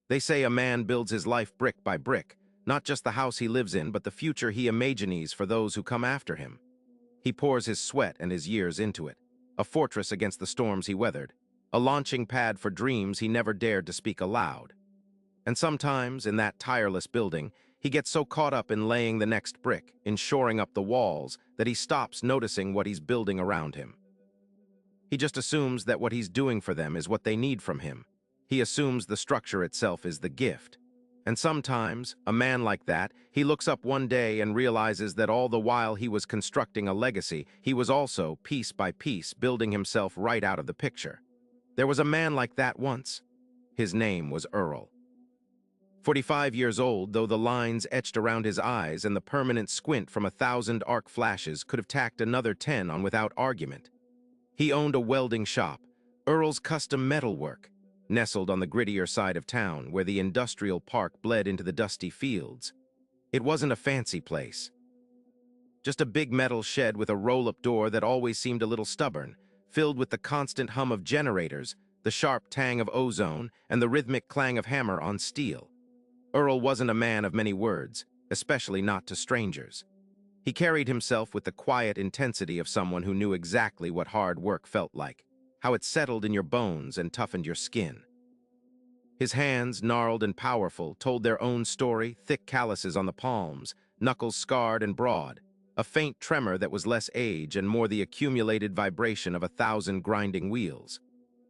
They say a man builds his life brick by brick, not just the house he lives in, but the future he imagines for those who come after him. He pours his sweat and his years into it, a fortress against the storms he weathered, a launching pad for dreams he never dared to speak aloud. And sometimes, in that tireless building, he gets so caught up in laying the next brick, in shoring up the walls, that he stops noticing what he's building around him. He just assumes that what he's doing for them is what they need from him. He assumes the structure itself is the gift. And sometimes, a man like that, he looks up one day and realizes that all the while he was constructing a legacy, he was also, piece by piece, building himself right out of the picture. There was a man like that once. His name was Earl. 45 years old, though the lines etched around his eyes and the permanent squint from 1,000 arc flashes could have tacked another 10 on without argument. He owned a welding shop, Earl's Custom Metalwork, nestled on the grittier side of town where the industrial park bled into the dusty fields. It wasn't a fancy place. Just a big metal shed with a roll-up door that always seemed a little stubborn, filled with the constant hum of generators, the sharp tang of ozone, and the rhythmic clang of hammer on steel. Earl wasn't a man of many words, especially not to strangers. He carried himself with the quiet intensity of someone who knew exactly what hard work felt like, how it settled in your bones and toughened your skin. His hands, gnarled and powerful, told their own story, thick calluses on the palms, knuckles scarred and broad, a faint tremor that was less age and more the accumulated vibration of 1,000 grinding wheels.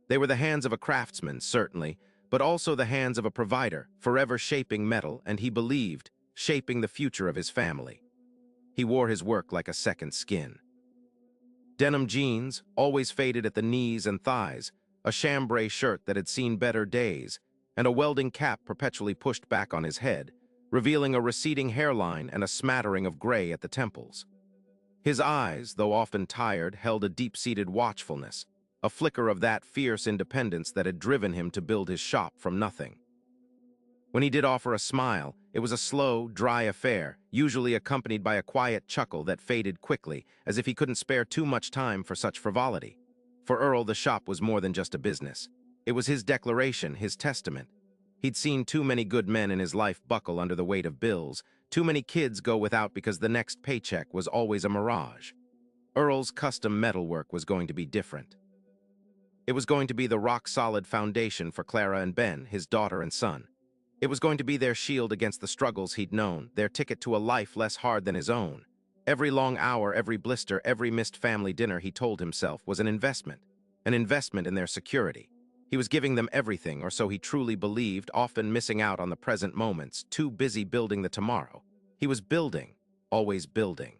They were the hands of a craftsman, certainly, but also the hands of a provider, forever shaping metal, and he believed, shaping the future of his family. He wore his work like a second skin. Denim jeans, always faded at the knees and thighs, a chambray shirt that had seen better days, and a welding cap perpetually pushed back on his head, revealing a receding hairline and a smattering of gray at the temples. His eyes, though often tired, held a deep-seated watchfulness, a flicker of that fierce independence that had driven him to build his shop from nothing. When he did offer a smile, it was a slow, dry affair, usually accompanied by a quiet chuckle that faded quickly, as if he couldn't spare too much time for such frivolity. For Earl, the shop was more than just a business. It was his declaration, his testament. He'd seen too many good men in his life buckle under the weight of bills, too many kids go without because the next paycheck was always a mirage. Earl's custom metalwork was going to be different. It was going to be the rock-solid foundation for Clara and Ben, his daughter and son. It was going to be their shield against the struggles he'd known, their ticket to a life less hard than his own. Every long hour, every blister, every missed family dinner, he told himself, was an investment in their security. He was giving them everything, or so he truly believed, often missing out on the present moments, too busy building the tomorrow. He was building, always building.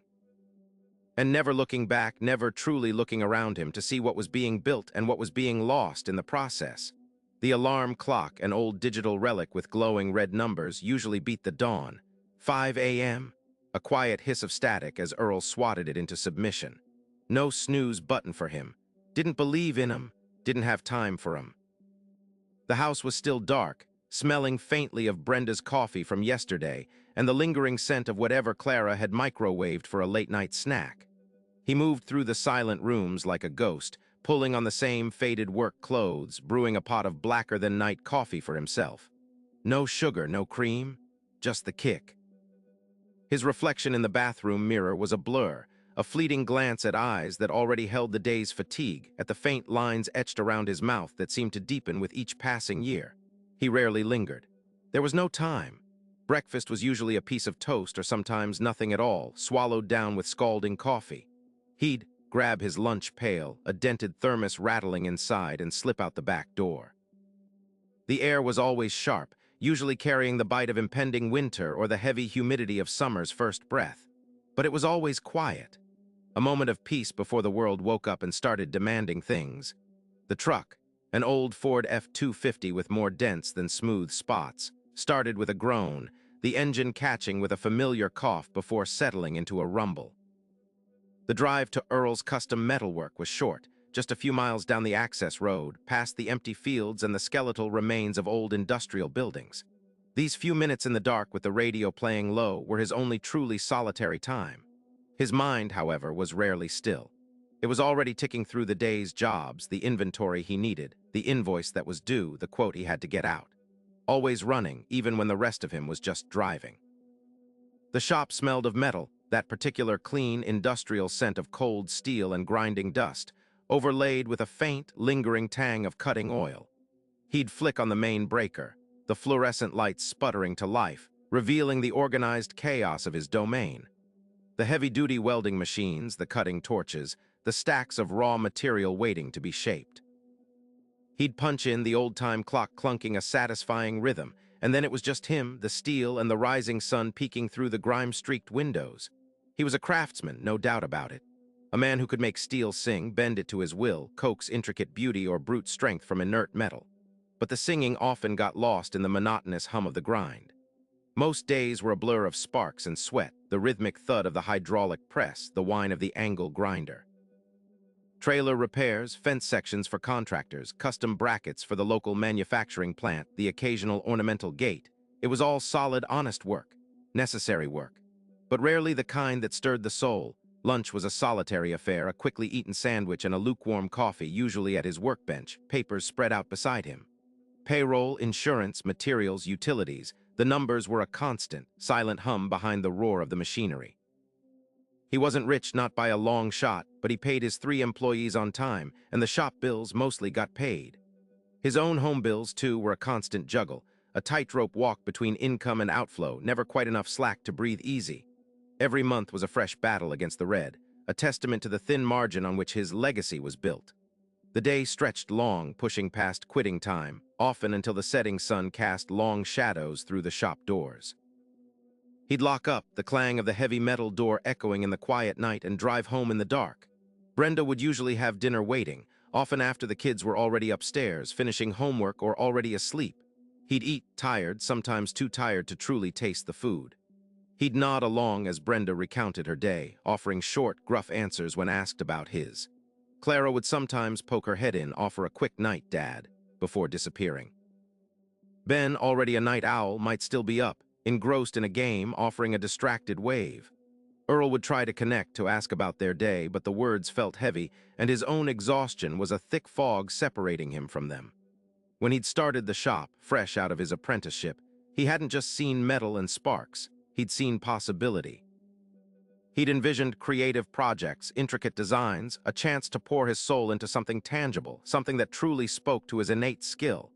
And never looking back, never truly looking around him to see what was being built and what was being lost in the process. The alarm clock, an old digital relic with glowing red numbers, usually beat the dawn. 5 a.m., a quiet hiss of static as Earl swatted it into submission. No snooze button for him. Didn't believe in him, didn't have time for him. The house was still dark, smelling faintly of Brenda's coffee from yesterday and the lingering scent of whatever Clara had microwaved for a late-night snack. He moved through the silent rooms like a ghost, pulling on the same faded work clothes, brewing a pot of blacker-than-night coffee for himself. No sugar, no cream, just the kick. His reflection in the bathroom mirror was a blur, a fleeting glance at eyes that already held the day's fatigue, at the faint lines etched around his mouth that seemed to deepen with each passing year. He rarely lingered. There was no time. Breakfast was usually a piece of toast or sometimes nothing at all, swallowed down with scalding coffee. He'd grab his lunch pail, a dented thermos rattling inside, and slip out the back door. The air was always sharp, usually carrying the bite of impending winter or the heavy humidity of summer's first breath. But it was always quiet. A moment of peace before the world woke up and started demanding things. The truck, an old Ford F-250 with more dents than smooth spots, started with a groan, the engine catching with a familiar cough before settling into a rumble. The drive to Earl's Custom Metalwork was short, just a few miles down the access road, past the empty fields and the skeletal remains of old industrial buildings. These few minutes in the dark with the radio playing low were his only truly solitary time. His mind, however, was rarely still. It was already ticking through the day's jobs, the inventory he needed, the invoice that was due, the quote he had to get out. always running, even when the rest of him was just driving. The shop smelled of metal, that particular clean, industrial scent of cold steel and grinding dust, overlaid with a faint, lingering tang of cutting oil. He'd flick on the main breaker, the fluorescent lights sputtering to life, revealing the organized chaos of his domain. The heavy-duty welding machines, the cutting torches, the stacks of raw material waiting to be shaped. He'd punch in, the old-time clock clunking a satisfying rhythm, and then it was just him, the steel, and the rising sun peeking through the grime-streaked windows. He was a craftsman, no doubt about it. A man who could make steel sing, bend it to his will, coax intricate beauty or brute strength from inert metal. But the singing often got lost in the monotonous hum of the grind. Most days were a blur of sparks and sweat, the rhythmic thud of the hydraulic press, the whine of the angle grinder. Trailer repairs, fence sections for contractors, custom brackets for the local manufacturing plant, the occasional ornamental gate. It was all solid, honest work, necessary work, but rarely the kind that stirred the soul. Lunch was a solitary affair, a quickly eaten sandwich and a lukewarm coffee, usually at his workbench, papers spread out beside him. Payroll, insurance, materials, utilities, the numbers were a constant, silent hum behind the roar of the machinery. He wasn't rich, not by a long shot, but he paid his 3 employees on time, and the shop bills mostly got paid. His own home bills, too, were a constant juggle, a tightrope walk between income and outflow, never quite enough slack to breathe easy. Every month was a fresh battle against the red, a testament to the thin margin on which his legacy was built. The day stretched long, pushing past quitting time, often until the setting sun cast long shadows through the shop doors. He'd lock up, the clang of the heavy metal door echoing in the quiet night, and drive home in the dark. Brenda would usually have dinner waiting, often after the kids were already upstairs, finishing homework or already asleep. He'd eat, tired, sometimes too tired to truly taste the food. He'd nod along as Brenda recounted her day, offering short, gruff answers when asked about his. Clara would sometimes poke her head in, offer a quick night, Dad, before disappearing. Ben, already a night owl, might still be up, engrossed in a game, offering a distracted wave. Earl would try to connect, to ask about their day, but the words felt heavy, and his own exhaustion was a thick fog separating him from them. When he'd started the shop, fresh out of his apprenticeship, he hadn't just seen metal and sparks, he'd seen possibility. He'd envisioned creative projects, intricate designs, a chance to pour his soul into something tangible, something that truly spoke to his innate skill.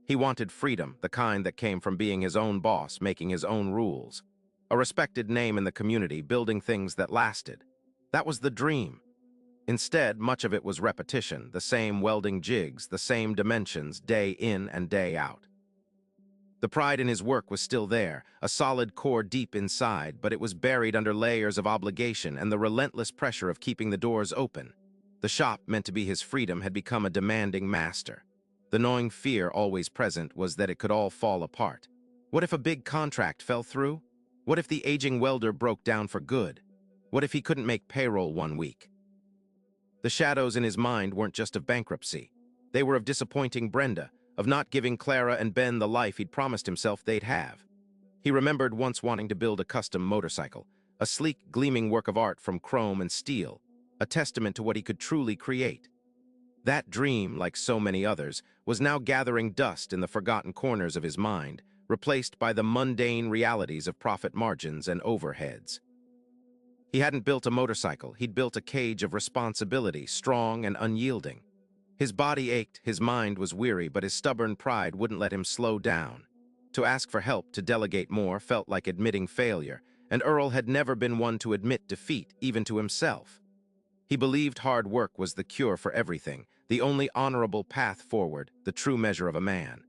He wanted freedom, the kind that came from being his own boss, making his own rules. A respected name in the community, building things that lasted. That was the dream. Instead, much of it was repetition, the same welding jigs, the same dimensions, day in and day out. The pride in his work was still there, a solid core deep inside, but it was buried under layers of obligation and the relentless pressure of keeping the doors open. The shop, meant to be his freedom, had become a demanding master. The gnawing fear always present was that it could all fall apart. What if a big contract fell through? What if the aging welder broke down for good? What if he couldn't make payroll one week? The shadows in his mind weren't just of bankruptcy. They were of disappointing Brenda, of not giving Clara and Ben the life he'd promised himself they'd have. He remembered once wanting to build a custom motorcycle, a sleek, gleaming work of art from chrome and steel, a testament to what he could truly create. That dream, like so many others, was now gathering dust in the forgotten corners of his mind, replaced by the mundane realities of profit margins and overheads. He hadn't built a motorcycle, he'd built a cage of responsibility, strong and unyielding. His body ached, his mind was weary, but his stubborn pride wouldn't let him slow down. To ask for help, to delegate more, felt like admitting failure, and Earl had never been one to admit defeat, even to himself. He believed hard work was the cure for everything, the only honorable path forward, the true measure of a man.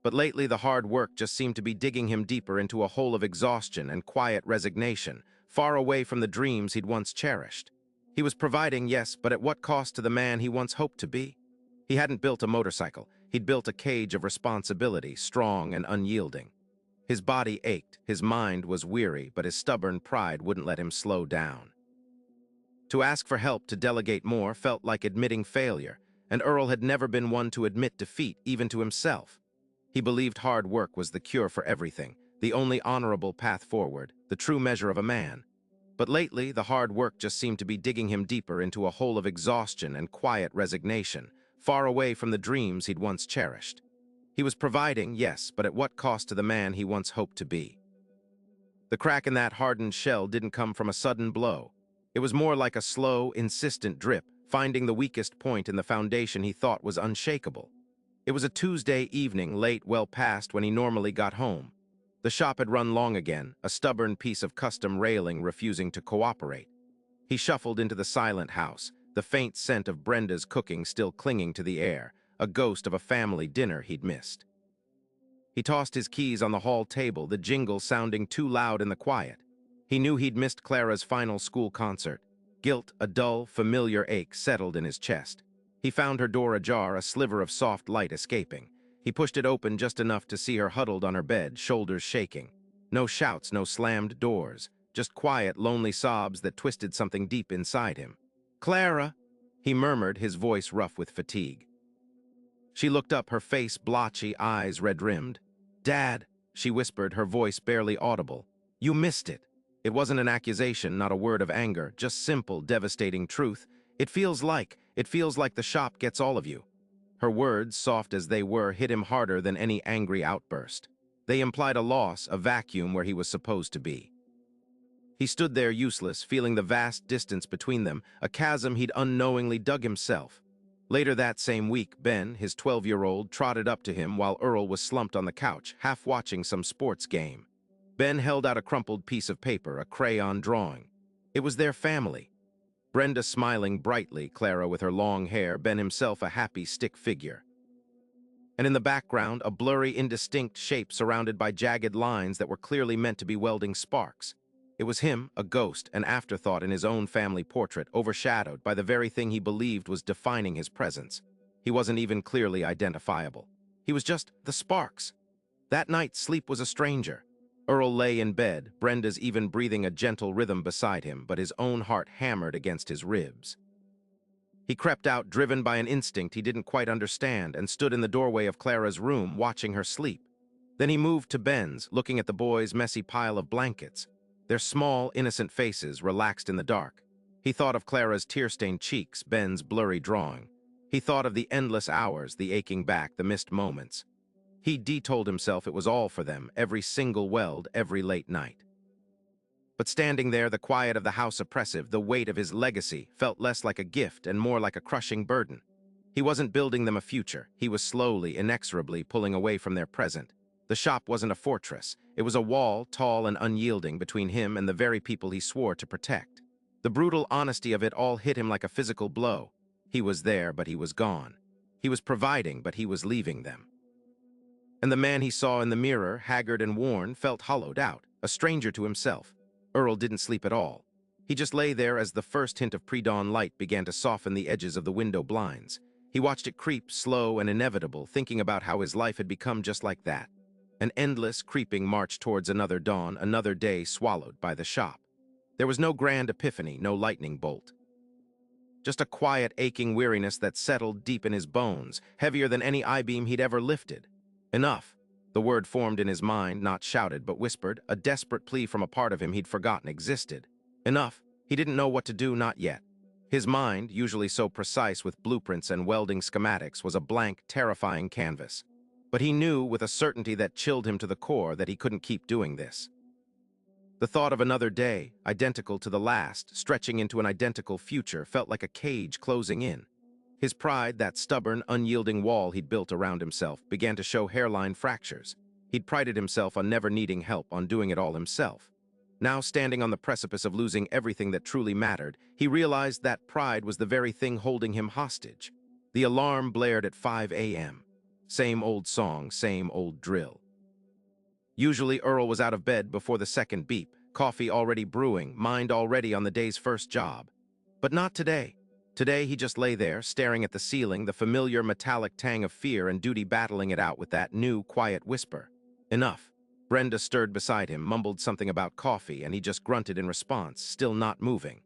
But lately the hard work just seemed to be digging him deeper into a hole of exhaustion and quiet resignation, far away from the dreams he'd once cherished. He was providing, yes, but at what cost to the man he once hoped to be? He hadn't built a motorcycle, he'd built a cage of responsibility, strong and unyielding. His body ached, his mind was weary, but his stubborn pride wouldn't let him slow down. To ask for help, to delegate more, felt like admitting failure, and Earl had never been one to admit defeat, even to himself. He believed hard work was the cure for everything, the only honorable path forward, the true measure of a man. But lately, the hard work just seemed to be digging him deeper into a hole of exhaustion and quiet resignation, far away from the dreams he'd once cherished. He was providing, yes, but at what cost to the man he once hoped to be? The crack in that hardened shell didn't come from a sudden blow. It was more like a slow, insistent drip, finding the weakest point in the foundation he thought was unshakable. It was a Tuesday evening, late, well past when he normally got home. The shop had run long again, a stubborn piece of custom railing refusing to cooperate. He shuffled into the silent house, the faint scent of Brenda's cooking still clinging to the air, a ghost of a family dinner he'd missed. He tossed his keys on the hall table, the jingle sounding too loud in the quiet. He knew he'd missed Clara's final school concert. Guilt, a dull, familiar ache, settled in his chest. He found her door ajar, a sliver of soft light escaping. He pushed it open just enough to see her huddled on her bed, shoulders shaking. No shouts, no slammed doors, just quiet, lonely sobs that twisted something deep inside him. "Clara!" he murmured, his voice rough with fatigue. She looked up, her face blotchy, eyes red-rimmed. "Dad," she whispered, her voice barely audible. "You missed it." It wasn't an accusation, not a word of anger, just simple, devastating truth. It feels like the shop gets all of you." Her words, soft as they were, hit him harder than any angry outburst. They implied a loss, a vacuum where he was supposed to be. He stood there useless, feeling the vast distance between them, a chasm he'd unknowingly dug himself. Later that same week, Ben, his 12-year-old, trotted up to him while Earl was slumped on the couch, half watching some sports game. Ben held out a crumpled piece of paper, a crayon drawing. It was their family. Brenda smiling brightly, Clara with her long hair, Ben himself a happy stick figure. And in the background, a blurry, indistinct shape surrounded by jagged lines that were clearly meant to be welding sparks. It was him, a ghost, an afterthought in his own family portrait, overshadowed by the very thing he believed was defining his presence. He wasn't even clearly identifiable. He was just the sparks. That night, sleep was a stranger. Earl lay in bed, Brenda's even breathing a gentle rhythm beside him, but his own heart hammered against his ribs. He crept out, driven by an instinct he didn't quite understand, and stood in the doorway of Clara's room, watching her sleep. Then he moved to Ben's, looking at the boys' messy pile of blankets. Their small, innocent faces relaxed in the dark. He thought of Clara's tear-stained cheeks, Ben's blurry drawing. He thought of the endless hours, the aching back, the missed moments. He de-told himself it was all for them, every single weld, every late night. But standing there, the quiet of the house oppressive, the weight of his legacy, felt less like a gift and more like a crushing burden. He wasn't building them a future. He was slowly, inexorably pulling away from their present. The shop wasn't a fortress. It was a wall, tall and unyielding, between him and the very people he swore to protect. The brutal honesty of it all hit him like a physical blow. He was there, but he was gone. He was providing, but he was leaving them. And the man he saw in the mirror, haggard and worn, felt hollowed out, a stranger to himself. Earl didn't sleep at all. He just lay there as the first hint of pre-dawn light began to soften the edges of the window blinds. He watched it creep, slow and inevitable, thinking about how his life had become just like that. An endless, creeping march towards another dawn, another day swallowed by the shop. There was no grand epiphany, no lightning bolt. Just a quiet, aching weariness that settled deep in his bones, heavier than any I-beam he'd ever lifted. Enough. The word formed in his mind, not shouted but whispered, a desperate plea from a part of him he'd forgotten existed. Enough. He didn't know what to do, not yet. His mind, usually so precise with blueprints and welding schematics, was a blank, terrifying canvas. But he knew with a certainty that chilled him to the core that he couldn't keep doing this. The thought of another day, identical to the last, stretching into an identical future, felt like a cage closing in. His pride, that stubborn, unyielding wall he'd built around himself, began to show hairline fractures. He'd prided himself on never needing help, on doing it all himself. Now, standing on the precipice of losing everything that truly mattered, he realized that pride was the very thing holding him hostage. The alarm blared at 5 a.m. Same old song, same old drill. Usually Earl was out of bed before the second beep, coffee already brewing, mind already on the day's first job. But not today. Today he just lay there, staring at the ceiling, the familiar metallic tang of fear and duty battling it out with that new, quiet whisper. Enough. Brenda stirred beside him, mumbled something about coffee, and he just grunted in response, still not moving.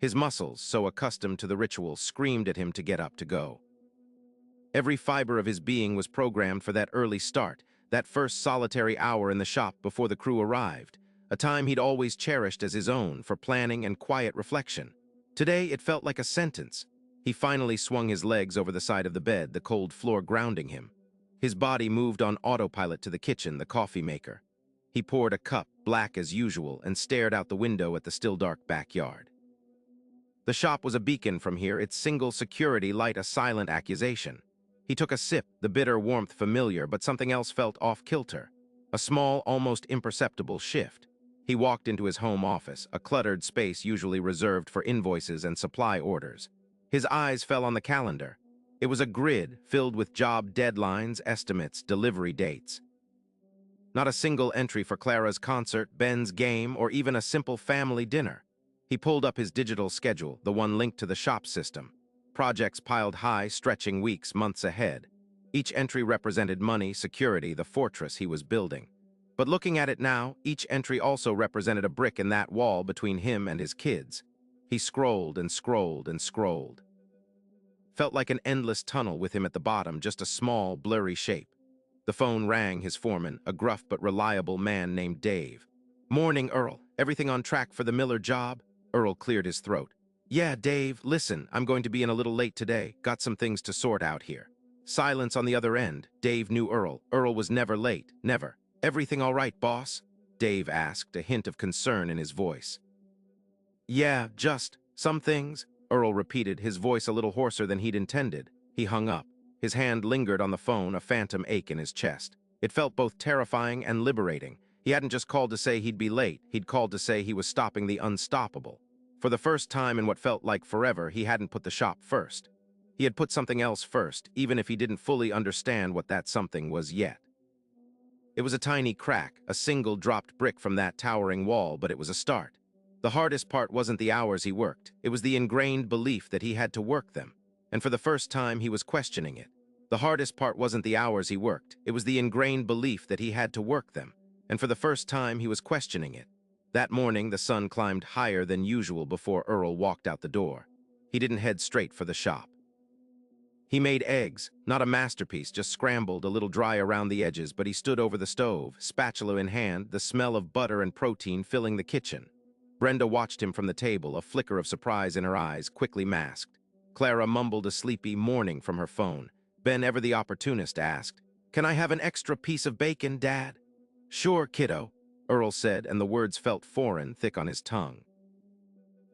His muscles, so accustomed to the ritual, screamed at him to get up, to go. Every fiber of his being was programmed for that early start, that first solitary hour in the shop before the crew arrived, a time he'd always cherished as his own for planning and quiet reflection. Today, it felt like a sentence. He finally swung his legs over the side of the bed, the cold floor grounding him. His body moved on autopilot to the kitchen, the coffee maker. He poured a cup, black as usual, and stared out the window at the still dark backyard. The shop was a beacon from here, its single security light a silent accusation. He took a sip, the bitter warmth familiar, but something else felt off-kilter. A small, almost imperceptible shift. He walked into his home office, a cluttered space usually reserved for invoices and supply orders. His eyes fell on the calendar. It was a grid filled with job deadlines, estimates, delivery dates. Not a single entry for Clara's concert, Ben's game, or even a simple family dinner. He pulled up his digital schedule, the one linked to the shop system. Projects piled high, stretching weeks, months ahead. Each entry represented money, security, the fortress he was building. But looking at it now, each entry also represented a brick in that wall between him and his kids. He scrolled and scrolled and scrolled. Felt like an endless tunnel with him at the bottom, just a small, blurry shape. The phone rang, his foreman, a gruff but reliable man named Dave. "Morning, Earl. Everything on track for the Miller job?" Earl cleared his throat. "Yeah, Dave, listen, I'm going to be in a little late today. Got some things to sort out here." Silence on the other end. Dave knew Earl. Earl was never late, never. "Everything all right, boss?" Dave asked, a hint of concern in his voice. "Yeah, just some things," Earl repeated, his voice a little hoarser than he'd intended. He hung up. His hand lingered on the phone, a phantom ache in his chest. It felt both terrifying and liberating. He hadn't just called to say he'd be late, he'd called to say he was stopping the unstoppable. For the first time in what felt like forever, he hadn't put the shop first. He had put something else first, even if he didn't fully understand what that something was yet. It was a tiny crack, a single dropped brick from that towering wall, but it was a start. The hardest part wasn't the hours he worked, it was the ingrained belief that he had to work them. And for the first time, he was questioning it. The hardest part wasn't the hours he worked, it was the ingrained belief that he had to work them. And for the first time, he was questioning it. That morning, the sun climbed higher than usual before Earl walked out the door. He didn't head straight for the shop. He made eggs, not a masterpiece, just scrambled, a little dry around the edges, but he stood over the stove, spatula in hand, the smell of butter and protein filling the kitchen. Brenda watched him from the table, a flicker of surprise in her eyes, quickly masked. Clara mumbled a sleepy morning from her phone. Ben, ever the opportunist, asked, "Can I have an extra piece of bacon, Dad?" "Sure, kiddo," Earl said, and the words felt foreign, thick on his tongue.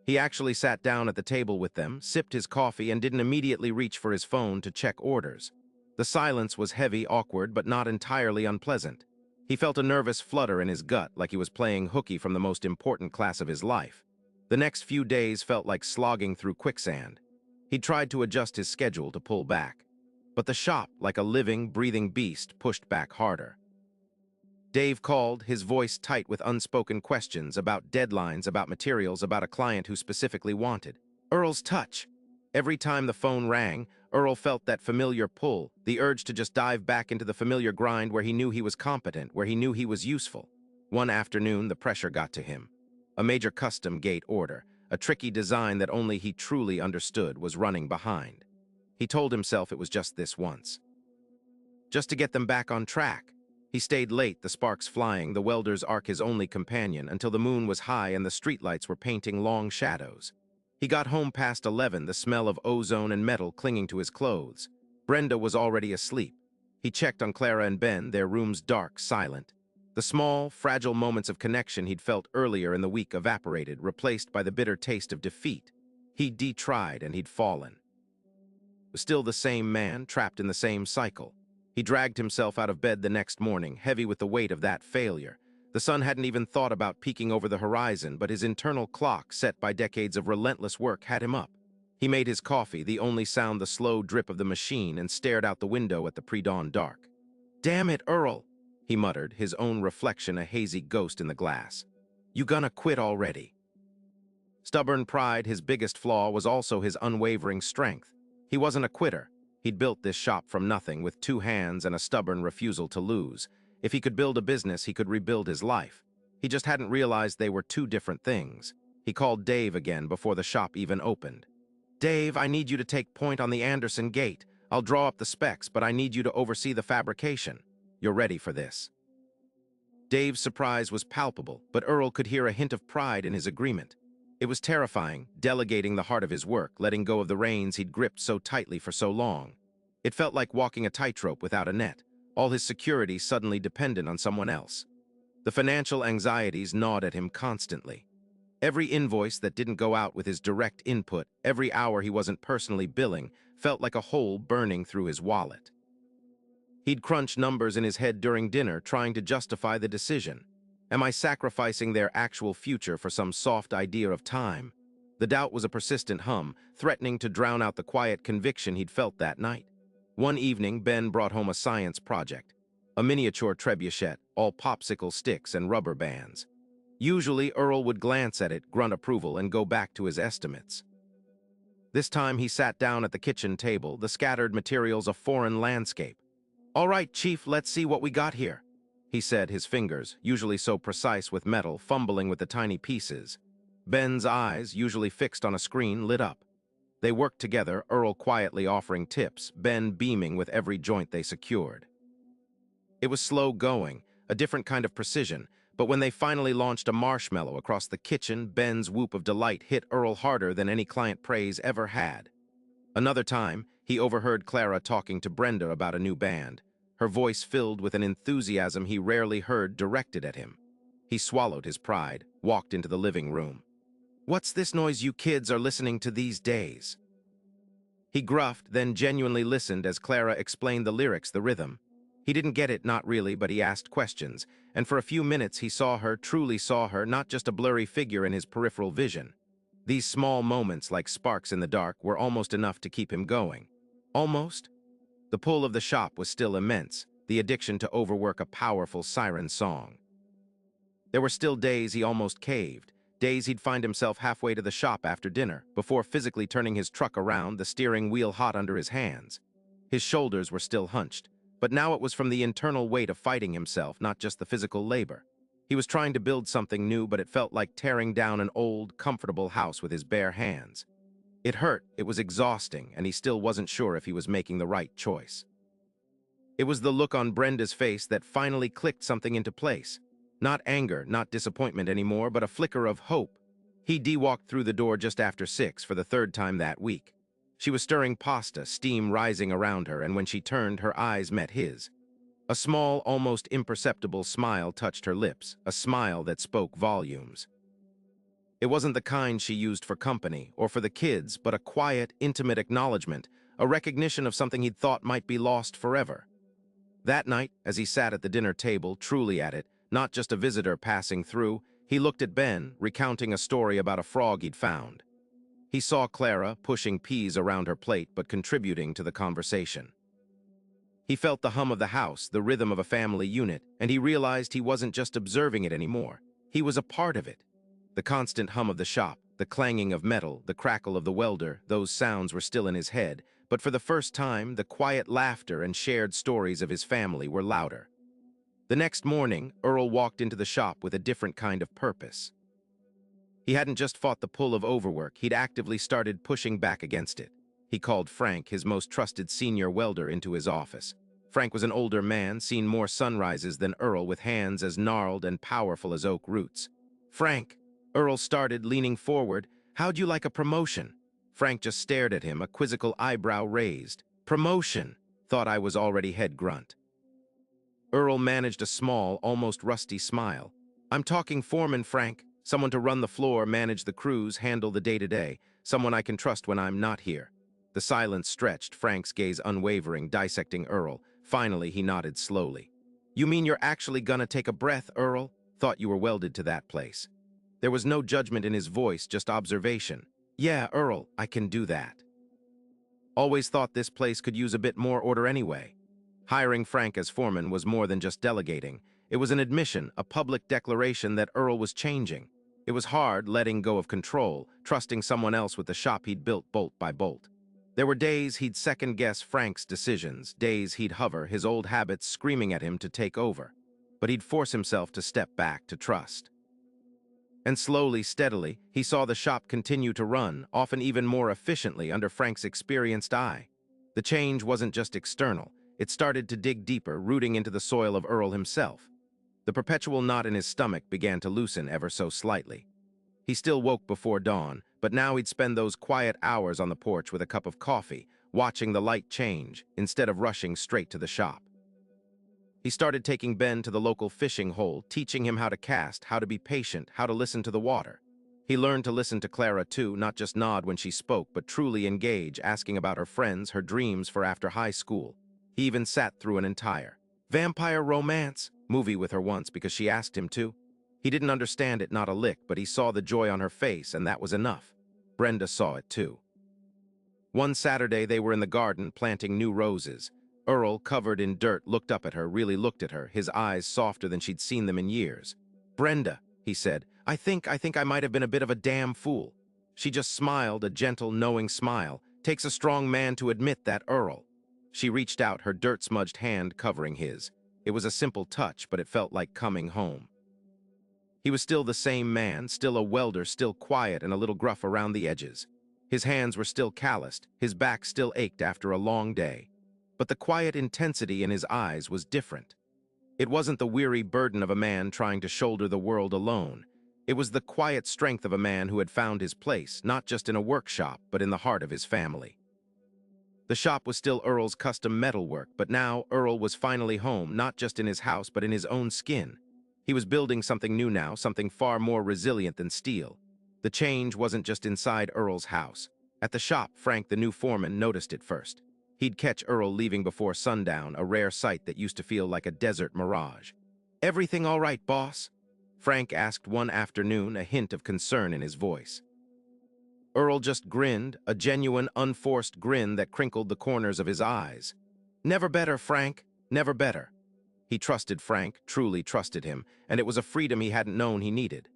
He actually sat down at the table with them, sipped his coffee, and didn't immediately reach for his phone to check orders. The silence was heavy, awkward, but not entirely unpleasant. He felt a nervous flutter in his gut, like he was playing hooky from the most important class of his life. The next few days felt like slogging through quicksand. He tried to adjust his schedule to pull back. But the shop, like a living, breathing beast, pushed back harder. Dave called, his voice tight with unspoken questions about deadlines, about materials, about a client who specifically wanted Earl's touch. Every time the phone rang, Earl felt that familiar pull, the urge to just dive back into the familiar grind where he knew he was competent, where he knew he was useful. One afternoon, the pressure got to him. A major custom gate order, a tricky design that only he truly understood, was running behind. He told himself it was just this once. Just to get them back on track. He stayed late, the sparks flying, the welder's arc his only companion, until the moon was high and the streetlights were painting long shadows. He got home past 11, the smell of ozone and metal clinging to his clothes. Brenda was already asleep. He checked on Clara and Ben, their rooms dark, silent. The small, fragile moments of connection he'd felt earlier in the week evaporated, replaced by the bitter taste of defeat. He'd detried and he'd fallen. Was still the same man, trapped in the same cycle. He dragged himself out of bed the next morning, heavy with the weight of that failure. The sun hadn't even thought about peeking over the horizon, but his internal clock, set by decades of relentless work, had him up. He made his coffee, the only sound the slow drip of the machine, and stared out the window at the pre-dawn dark. "Damn it, Earl," he muttered, his own reflection a hazy ghost in the glass. "You gonna quit already?" Stubborn pride, his biggest flaw, was also his unwavering strength. He wasn't a quitter. He'd built this shop from nothing, with 2 hands and a stubborn refusal to lose. If he could build a business, he could rebuild his life. He just hadn't realized they were 2 different things. He called Dave again before the shop even opened. "Dave, I need you to take point on the Anderson gate. I'll draw up the specs, but I need you to oversee the fabrication. You're ready for this." Dave's surprise was palpable, but Earl could hear a hint of pride in his agreement. It was terrifying, delegating the heart of his work, letting go of the reins he'd gripped so tightly for so long. It felt like walking a tightrope without a net, all his security suddenly dependent on someone else. The financial anxieties gnawed at him constantly. Every invoice that didn't go out with his direct input, every hour he wasn't personally billing, felt like a hole burning through his wallet. He'd crunch numbers in his head during dinner, trying to justify the decision. Am I sacrificing their actual future for some soft idea of time? The doubt was a persistent hum, threatening to drown out the quiet conviction he'd felt that night. One evening, Ben brought home a science project. A miniature trebuchet, all popsicle sticks and rubber bands. Usually, Earl would glance at it, grunt approval, and go back to his estimates. This time, he sat down at the kitchen table, the scattered materials a foreign landscape. "All right, Chief, let's see what we got here," he said, his fingers, usually so precise with metal, fumbling with the tiny pieces. Ben's eyes, usually fixed on a screen, lit up. They worked together, Earl quietly offering tips, Ben beaming with every joint they secured. It was slow going, a different kind of precision, but when they finally launched a marshmallow across the kitchen, Ben's whoop of delight hit Earl harder than any client praise ever had. Another time, he overheard Clara talking to Brenda about a new band, her voice filled with an enthusiasm he rarely heard directed at him. He swallowed his pride, walked into the living room. "What's this noise you kids are listening to these days?" He gruffed, then genuinely listened as Clara explained the lyrics, the rhythm. He didn't get it, not really, but he asked questions, and for a few minutes he saw her, truly saw her, not just a blurry figure in his peripheral vision. These small moments, like sparks in the dark, were almost enough to keep him going. Almost? The pull of the shop was still immense, the addiction to overwork a powerful siren song. There were still days he almost caved, days he'd find himself halfway to the shop after dinner, before physically turning his truck around, the steering wheel hot under his hands. His shoulders were still hunched, but now it was from the internal weight of fighting himself, not just the physical labor. He was trying to build something new, but it felt like tearing down an old, comfortable house with his bare hands. It hurt, it was exhausting, and he still wasn't sure if he was making the right choice. It was the look on Brenda's face that finally clicked something into place. Not anger, not disappointment anymore, but a flicker of hope. He walked through the door just after 6 for the third time that week. She was stirring pasta, steam rising around her, and when she turned, her eyes met his. A small, almost imperceptible smile touched her lips, a smile that spoke volumes. It wasn't the kind she used for company or for the kids, but a quiet, intimate acknowledgement, a recognition of something he'd thought might be lost forever. That night, as he sat at the dinner table, truly at it, not just a visitor passing through, he looked at Ben, recounting a story about a frog he'd found. He saw Clara pushing peas around her plate but contributing to the conversation. He felt the hum of the house, the rhythm of a family unit, and he realized he wasn't just observing it anymore. He was a part of it. The constant hum of the shop, the clanging of metal, the crackle of the welder, those sounds were still in his head, but for the first time, the quiet laughter and shared stories of his family were louder. The next morning, Earl walked into the shop with a different kind of purpose. He hadn't just fought the pull of overwork, he'd actively started pushing back against it. He called Frank, his most trusted senior welder, into his office. Frank was an older man, seen more sunrises than Earl, with hands as gnarled and powerful as oak roots. "Frank," Earl started, leaning forward, "how'd you like a promotion?" Frank just stared at him, a quizzical eyebrow raised. "Promotion," thought I was already head grunt. Earl managed a small, almost rusty smile. "I'm talking foreman, Frank. Someone to run the floor, manage the crews, handle the day-to-day. Someone I can trust when I'm not here." The silence stretched, Frank's gaze unwavering, dissecting Earl. Finally, he nodded slowly. "You mean you're actually gonna take a breath, Earl? Thought you were welded to that place." There was no judgment in his voice, just observation. "Yeah, Earl, I can do that. Always thought this place could use a bit more order anyway." Hiring Frank as foreman was more than just delegating. It was an admission, a public declaration that Earl was changing. It was hard letting go of control, trusting someone else with the shop he'd built bolt by bolt. There were days he'd second-guess Frank's decisions, days he'd hover, his old habits screaming at him to take over. But he'd force himself to step back, to trust. And slowly, steadily, he saw the shop continue to run, often even more efficiently under Frank's experienced eye. The change wasn't just external. It started to dig deeper, rooting into the soil of Earl himself. The perpetual knot in his stomach began to loosen ever so slightly. He still woke before dawn, but now he'd spend those quiet hours on the porch with a cup of coffee, watching the light change, instead of rushing straight to the shop. He started taking Ben to the local fishing hole, teaching him how to cast, how to be patient, how to listen to the water. He learned to listen to Clara too, not just nod when she spoke, but truly engage, asking about her friends, her dreams for after high school. He even sat through an entire vampire romance movie with her once because she asked him to. He didn't understand it, not a lick, but he saw the joy on her face, and that was enough. Brenda saw it too. One Saturday, they were in the garden planting new roses. Earl, covered in dirt, looked up at her, really looked at her, his eyes softer than she'd seen them in years. "Brenda," he said, I think I might have been a bit of a damn fool." She just smiled, a gentle, knowing smile. Takes a strong man to admit that, Earl. She reached out, her dirt-smudged hand covering his. It was a simple touch, but it felt like coming home. He was still the same man, still a welder, still quiet and a little gruff around the edges. His hands were still calloused, his back still ached after a long day. But the quiet intensity in his eyes was different. It wasn't the weary burden of a man trying to shoulder the world alone. It was the quiet strength of a man who had found his place, not just in a workshop, but in the heart of his family. The shop was still Earl's custom metalwork, but now Earl was finally home, not just in his house, but in his own skin. He was building something new now, something far more resilient than steel. The change wasn't just inside Earl's house. At the shop, Frank, the new foreman, noticed it first. He'd catch Earl leaving before sundown, a rare sight that used to feel like a desert mirage. "Everything all right, boss?" Frank asked one afternoon, a hint of concern in his voice. Earl just grinned, a genuine, unforced grin that crinkled the corners of his eyes. "Never better, Frank, never better." He trusted Frank, truly trusted him, and it was a freedom he hadn't known he needed.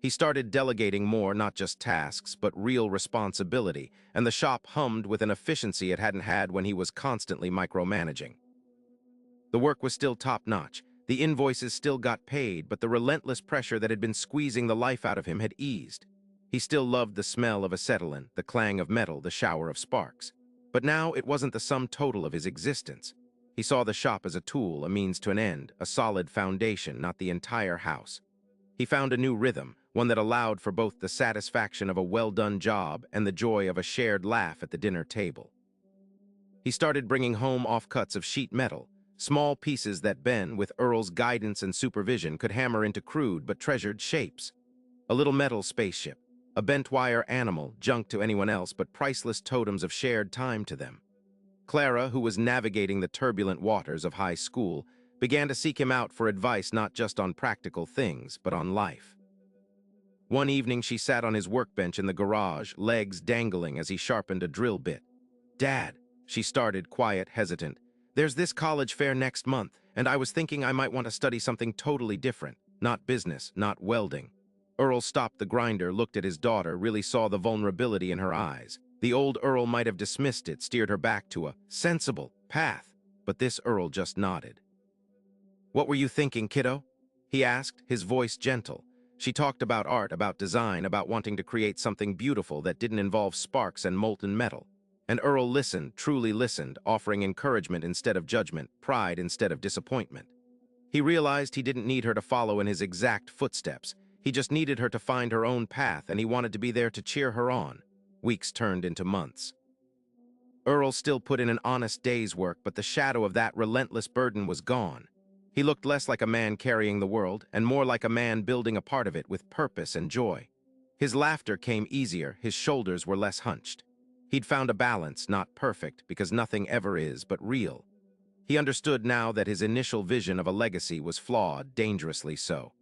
He started delegating more, not just tasks, but real responsibility, and the shop hummed with an efficiency it hadn't had when he was constantly micromanaging. The work was still top-notch, the invoices still got paid, but the relentless pressure that had been squeezing the life out of him had eased. He still loved the smell of acetylene, the clang of metal, the shower of sparks. But now it wasn't the sum total of his existence. He saw the shop as a tool, a means to an end, a solid foundation, not the entire house. He found a new rhythm, one that allowed for both the satisfaction of a well-done job and the joy of a shared laugh at the dinner table. He started bringing home offcuts of sheet metal, small pieces that Ben, with Earl's guidance and supervision, could hammer into crude but treasured shapes. A little metal spaceship, a bent-wire animal, junk to anyone else but priceless totems of shared time to them. Clara, who was navigating the turbulent waters of high school, began to seek him out for advice not just on practical things, but on life. One evening she sat on his workbench in the garage, legs dangling as he sharpened a drill bit. "Dad," she started, quiet, hesitant, "there's this college fair next month, and I was thinking I might want to study something totally different. Not business, not welding." Earl stopped the grinder, looked at his daughter, really saw the vulnerability in her eyes. The old Earl might have dismissed it, steered her back to a sensible path, but this Earl just nodded. "What were you thinking, kiddo?" he asked, his voice gentle. She talked about art, about design, about wanting to create something beautiful that didn't involve sparks and molten metal. And Earl listened, truly listened, offering encouragement instead of judgment, pride instead of disappointment. He realized he didn't need her to follow in his exact footsteps. He just needed her to find her own path, and he wanted to be there to cheer her on. Weeks turned into months. Earl still put in an honest day's work, but the shadow of that relentless burden was gone. He looked less like a man carrying the world, and more like a man building a part of it with purpose and joy. His laughter came easier, his shoulders were less hunched. He'd found a balance, not perfect, because nothing ever is, but real. He understood now that his initial vision of a legacy was flawed, dangerously so.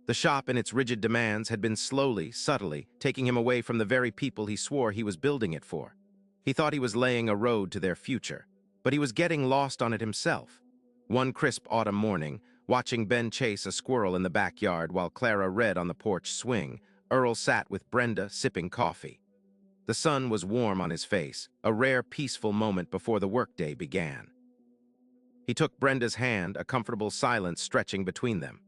The shop and its rigid demands had been slowly, subtly, taking him away from the very people he swore he was building it for. He thought he was laying a road to their future, but he was getting lost on it himself. One crisp autumn morning, watching Ben chase a squirrel in the backyard while Clara read on the porch swing, Earl sat with Brenda sipping coffee. The sun was warm on his face, a rare peaceful moment before the workday began. He took Brenda's hand, a comfortable silence stretching between them.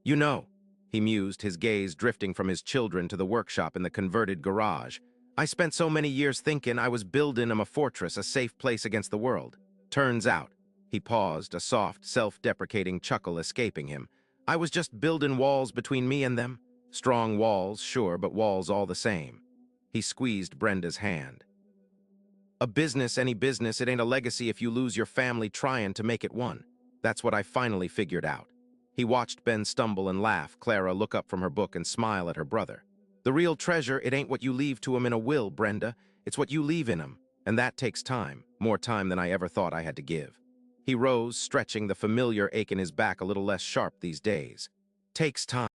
"You know," he mused, his gaze drifting from his children to the workshop in the converted garage, "I spent so many years thinking I was building 'em a fortress, a safe place against the world. Turns out," he paused, a soft, self-deprecating chuckle escaping him, "I was just building walls between me and them. Strong walls, sure, but walls all the same." He squeezed Brenda's hand. "A business, any business, it ain't a legacy if you lose your family trying to make it one. That's what I finally figured out. He watched Ben stumble and laugh, Clara look up from her book and smile at her brother. The real treasure, it ain't what you leave to him in a will, Brenda. It's what you leave in him. And that takes time, more time than I ever thought I had to give. He rose, stretching, the familiar ache in his back a little less sharp these days. Takes time.